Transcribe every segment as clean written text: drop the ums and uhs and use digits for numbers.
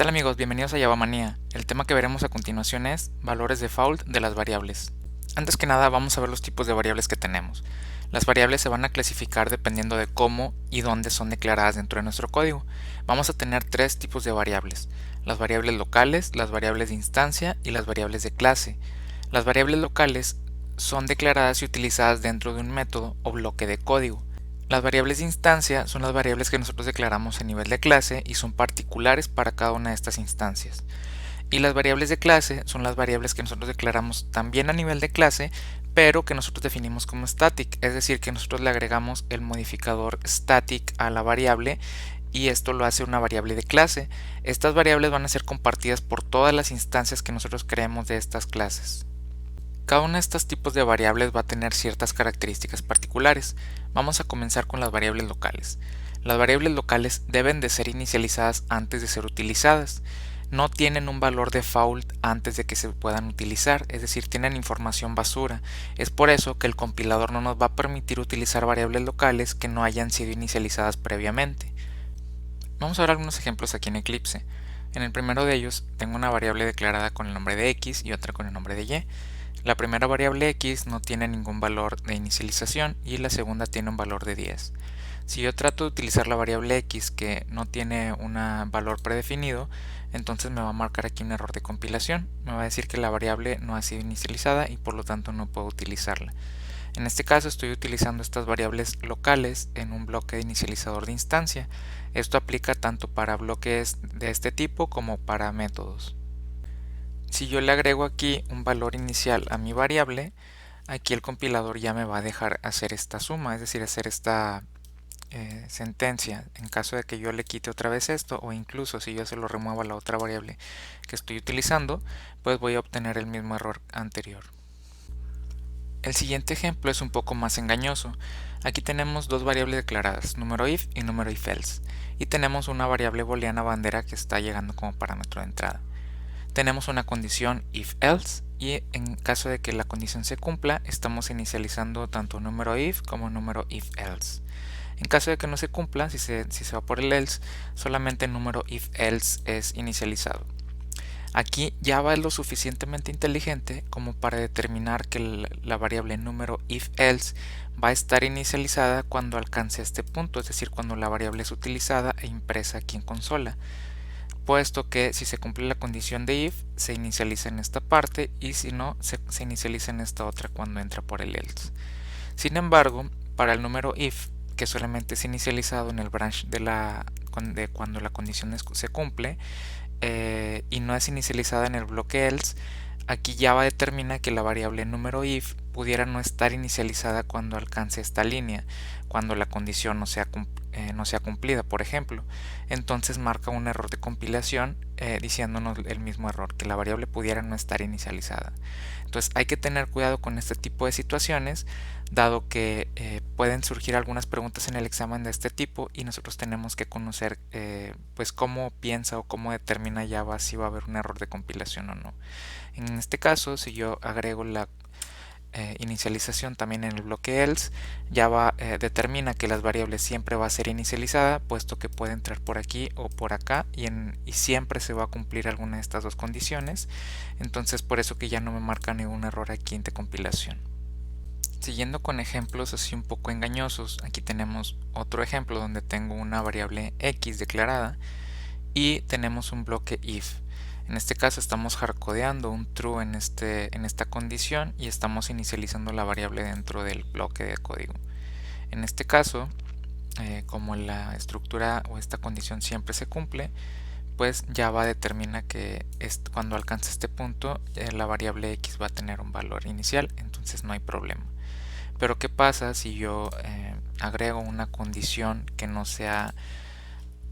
¿Qué tal amigos? Bienvenidos a Javamanía. El tema que veremos a continuación es valores de default de las variables. Antes que nada vamos a ver los tipos de variables que tenemos. Las variables se van a clasificar dependiendo de cómo y dónde son declaradas dentro de nuestro código. Vamos a tener tres tipos de variables: las variables locales, las variables de instancia y las variables de clase. Las variables locales son declaradas y utilizadas dentro de un método o bloque de código. Las variables de instancia son las variables que nosotros declaramos a nivel de clase y son particulares para cada una de estas instancias. Y las variables de clase son las variables que nosotros declaramos también a nivel de clase, pero que nosotros definimos como static, es decir, que nosotros le agregamos el modificador static a la variable y esto lo hace una variable de clase. Estas variables van a ser compartidas por todas las instancias que nosotros creemos de estas clases. Cada uno de estos tipos de variables va a tener ciertas características particulares. Vamos a comenzar con las variables locales. Las variables locales deben de ser inicializadas antes de ser utilizadas. No tienen un valor default antes de que se puedan utilizar, es decir, tienen información basura. Es por eso que el compilador no nos va a permitir utilizar variables locales que no hayan sido inicializadas previamente. Vamos a ver algunos ejemplos aquí en Eclipse. En el primero de ellos tengo una variable declarada con el nombre de x y otra con el nombre de y. La primera variable x no tiene ningún valor de inicialización y la segunda tiene un valor de 10. Si yo trato de utilizar la variable x que no tiene un valor predefinido, entonces me va a marcar aquí un error de compilación. Me va a decir que la variable no ha sido inicializada y por lo tanto no puedo utilizarla. En este caso estoy utilizando estas variables locales en un bloque de inicializador de instancia. Esto aplica tanto para bloques de este tipo como para métodos. Si yo le agrego aquí un valor inicial a mi variable, aquí el compilador ya me va a dejar hacer esta suma, es decir, hacer esta sentencia. En caso de que yo le quite otra vez esto, o incluso si yo se lo remuevo a la otra variable que estoy utilizando, pues voy a obtener el mismo error anterior. El siguiente ejemplo es un poco más engañoso. Aquí tenemos dos variables declaradas, número if y número if else, y tenemos una variable booleana bandera que está llegando como parámetro de entrada. Tenemos una condición if else y en caso de que la condición se cumpla estamos inicializando tanto número if como número if else. En caso de que no se cumpla, si se va por el else, solamente el número if else es inicializado. Aquí Java es lo suficientemente inteligente como para determinar que la variable número if else va a estar inicializada cuando alcance este punto, es decir, cuando la variable es utilizada e impresa aquí en consola, puesto que si se cumple la condición de if se inicializa en esta parte y si no se inicializa en esta otra cuando entra por el else. Sin embargo, para el número if, que solamente es inicializado en el branch de cuando la condición se cumple y no es inicializada en el bloque else, aquí Java determina que la variable número if pudiera no estar inicializada cuando alcance esta línea, cuando la condición no sea cumplida, por ejemplo. Entonces marca un error de compilación diciéndonos el mismo error, que la variable pudiera no estar inicializada. Entonces hay que tener cuidado con este tipo de situaciones, dado que pueden surgir algunas preguntas en el examen de este tipo y nosotros tenemos que conocer pues cómo piensa o cómo determina Java si va a haber un error de compilación o no. En este caso, si yo agrego la inicialización también en el bloque else, Java determina que las variables siempre va a ser inicializada, puesto que puede entrar por aquí o por acá y siempre se va a cumplir alguna de estas dos condiciones. Entonces por eso que ya no me marca ningún error aquí de compilación. Siguiendo con ejemplos así un poco engañosos, aquí tenemos otro ejemplo donde tengo una variable x declarada y tenemos un bloque if. En este caso estamos hardcodeando un true en esta condición y estamos inicializando la variable dentro del bloque de código. En este caso, como la estructura o esta condición siempre se cumple, pues Java determina que cuando alcance este punto la variable x va a tener un valor inicial, entonces no hay problema. Pero ¿qué pasa si yo agrego una condición que no sea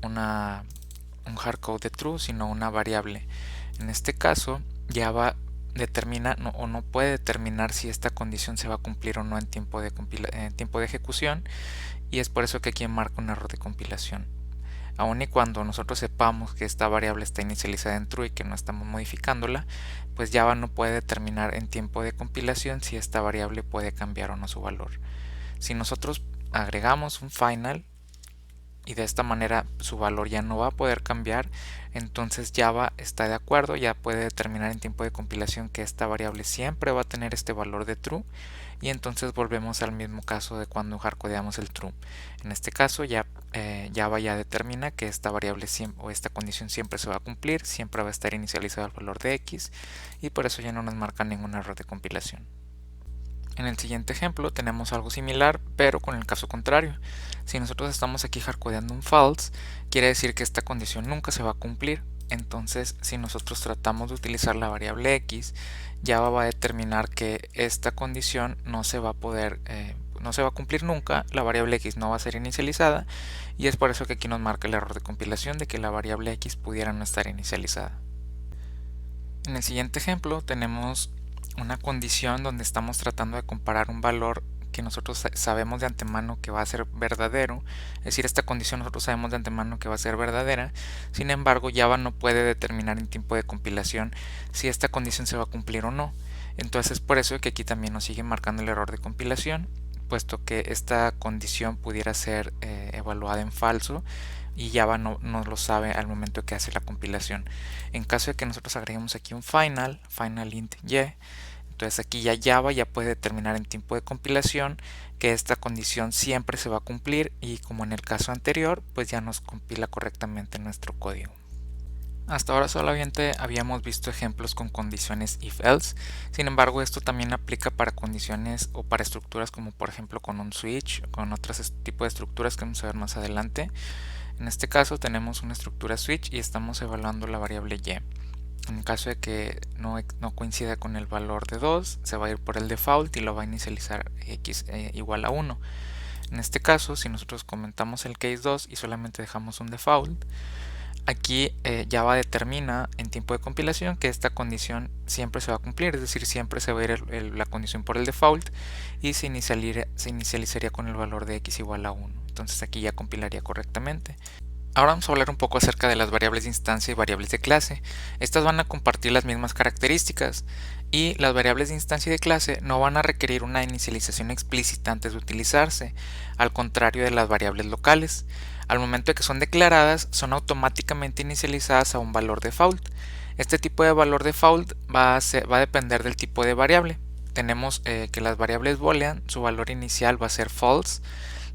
un hardcode de true, sino una variable? En este caso, Java determina o no puede determinar si esta condición se va a cumplir o no en tiempo de ejecución, y es por eso que aquí marca un error de compilación. Aun y cuando nosotros sepamos que esta variable está inicializada en true y que no estamos modificándola, pues Java no puede determinar en tiempo de compilación si esta variable puede cambiar o no su valor. Si nosotros agregamos un final y de esta manera su valor ya no va a poder cambiar, entonces Java está de acuerdo, ya puede determinar en tiempo de compilación que esta variable siempre va a tener este valor de true, y entonces volvemos al mismo caso de cuando hardcodeamos el true. En este caso Java ya determina que esta variable o esta condición siempre se va a cumplir, siempre va a estar inicializado el valor de x, y por eso ya no nos marca ningún error de compilación. En el siguiente ejemplo tenemos algo similar, pero con el caso contrario. Si nosotros estamos aquí hardcodeando un false, quiere decir que esta condición nunca se va a cumplir. Entonces, si nosotros tratamos de utilizar la variable x, Java va a determinar que esta condición no se va a cumplir nunca, la variable x no va a ser inicializada, y es por eso que aquí nos marca el error de compilación de que la variable x pudiera no estar inicializada. En el siguiente ejemplo tenemos una condición donde estamos tratando de comparar un valor que nosotros sabemos de antemano que va a ser verdadero, es decir, esta condición nosotros sabemos de antemano que va a ser verdadera, sin embargo Java no puede determinar en tiempo de compilación si esta condición se va a cumplir o no. Entonces es por eso que aquí también nos sigue marcando el error de compilación, puesto que esta condición pudiera ser evaluada en falso y Java no lo sabe al momento que hace la compilación. En caso de que nosotros agreguemos aquí un final int y, entonces aquí ya Java ya puede determinar en tiempo de compilación que esta condición siempre se va a cumplir, y como en el caso anterior, pues ya nos compila correctamente nuestro código. Hasta ahora solamente habíamos visto ejemplos con condiciones if-else, sin embargo esto también aplica para condiciones o para estructuras como por ejemplo con un switch, con otros tipos de estructuras que vamos a ver más adelante. En este caso tenemos una estructura switch y estamos evaluando la variable y. En caso de que no coincida con el valor de 2, se va a ir por el default y lo va a inicializar x igual a 1. En este caso, si nosotros comentamos el case 2 y solamente dejamos un default, aquí Java determina en tiempo de compilación que esta condición siempre se va a cumplir, es decir, siempre se va a ir la condición por el default y se inicializaría con el valor de x igual a 1. Entonces aquí ya compilaría correctamente. Ahora vamos a hablar un poco acerca de las variables de instancia y variables de clase. Estas van a compartir las mismas características, y las variables de instancia y de clase no van a requerir una inicialización explícita antes de utilizarse, al contrario de las variables locales. Al momento de que son declaradas, son automáticamente inicializadas a un valor default. Este tipo de valor default va a depender del tipo de variable. Tenemos que las variables boolean, su valor inicial va a ser false.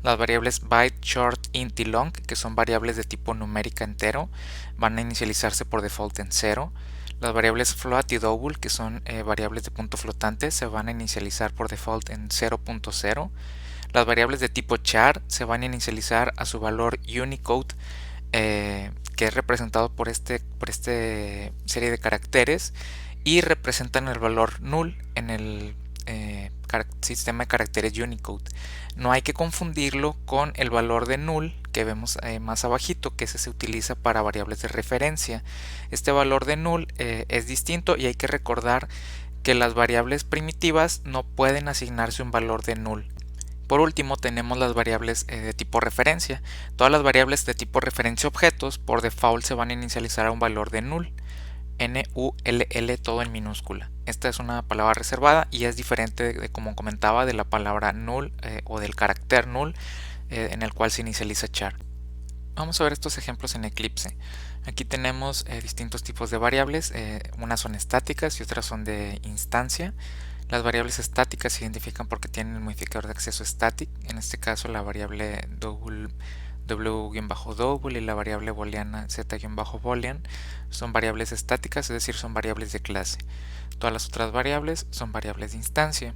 Las variables byte, short, int y long, que son variables de tipo numérica entero, van a inicializarse por default en 0. Las variables float y double, que son variables de punto flotante, se van a inicializar por default en 0.0. Las variables de tipo char se van a inicializar a su valor Unicode, que es representado por esta serie de caracteres, y representan el valor null en el sistema de caracteres Unicode. No hay que confundirlo con el valor de null que vemos más abajito, que se utiliza para variables de referencia. Este valor de null es distinto, y hay que recordar que las variables primitivas no pueden asignarse un valor de null. Por último tenemos las variables de tipo referencia. Todas las variables de tipo referencia objetos por default se van a inicializar a un valor de null. N-U-L-L, todo en minúscula. Esta es una palabra reservada y es diferente como comentaba, de la palabra null o del carácter null en el cual se inicializa char. Vamos a ver estos ejemplos en Eclipse. Aquí tenemos distintos tipos de variables, unas son estáticas y otras son de instancia. Las variables estáticas se identifican porque tienen el modificador de acceso static, en este caso la variable double w-double y la variable booleana z-boolean son variables estáticas, es decir, son variables de clase. Todas las otras variables son variables de instancia.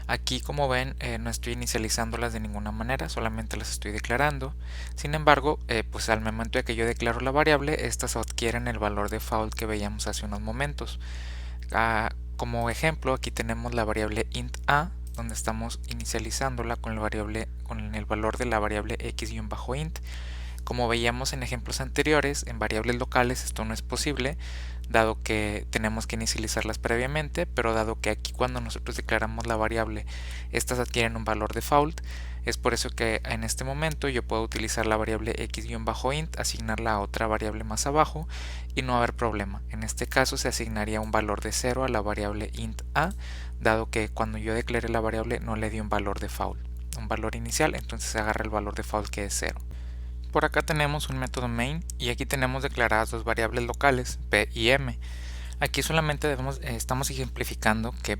Aquí, como ven, no estoy inicializándolas de ninguna manera, solamente las estoy declarando. Sin embargo, pues al momento de que yo declaro la variable, estas adquieren el valor default que veíamos hace unos momentos. Como ejemplo, aquí tenemos la variable int a, donde estamos inicializándola con el valor de la variable x-int. Como veíamos en ejemplos anteriores, en variables locales esto no es posible, dado que tenemos que inicializarlas previamente, pero dado que aquí cuando nosotros declaramos la variable, estas adquieren un valor default, es por eso que en este momento yo puedo utilizar la variable x-int, asignarla a otra variable más abajo y no haber problema. En este caso se asignaría un valor de 0 a la variable int a, dado que cuando yo declaré la variable no le di un valor default, un valor inicial, entonces se agarra el valor default que es 0. Por acá tenemos un método main y aquí tenemos declaradas dos variables locales, p y m. Aquí solamente estamos ejemplificando que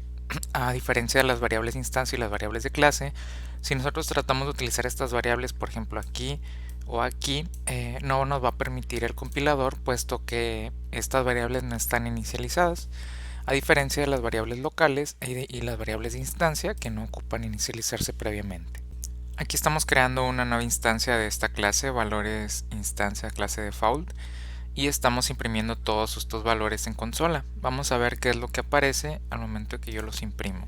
a diferencia de las variables de instancia y las variables de clase, si nosotros tratamos de utilizar estas variables, por ejemplo aquí o aquí, no nos va a permitir el compilador, puesto que estas variables no están inicializadas, a diferencia de las variables locales y las variables de instancia que no ocupan inicializarse previamente. Aquí estamos creando una nueva instancia de esta clase, valores instancia clase default, y estamos imprimiendo todos estos valores en consola. Vamos a ver qué es lo que aparece al momento que yo los imprimo.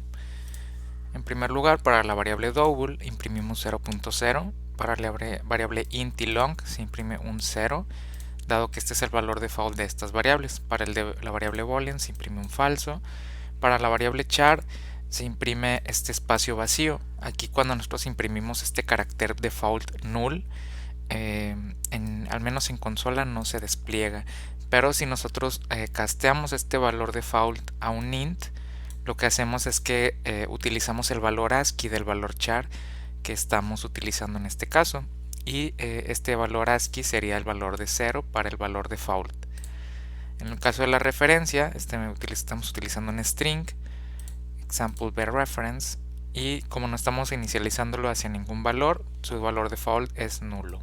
En primer lugar, para la variable double imprimimos 0.0, para la variable int y long se imprime un 0, dado que este es el valor default de estas variables. Para el de la variable boolean se imprime un falso. Para la variable char se imprime este espacio vacío. Aquí cuando nosotros imprimimos este carácter default null, al menos en consola no se despliega, pero si nosotros casteamos este valor default a un int, lo que hacemos es que utilizamos el valor ASCII del valor char que estamos utilizando en este caso, y este valor ASCII sería el valor de 0 para el valor default. En el caso de la referencia, estamos utilizando un string, example by reference, y como no estamos inicializándolo hacia ningún valor, su valor default es nulo.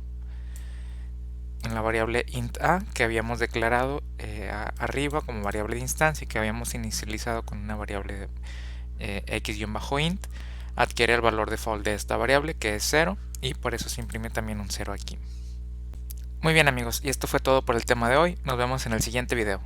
En la variable int a que habíamos declarado arriba como variable de instancia y que habíamos inicializado con una variable x-int, adquiere el valor default de esta variable, que es 0, y por eso se imprime también un 0 aquí. Muy bien amigos, y esto fue todo por el tema de hoy. Nos vemos en el siguiente video.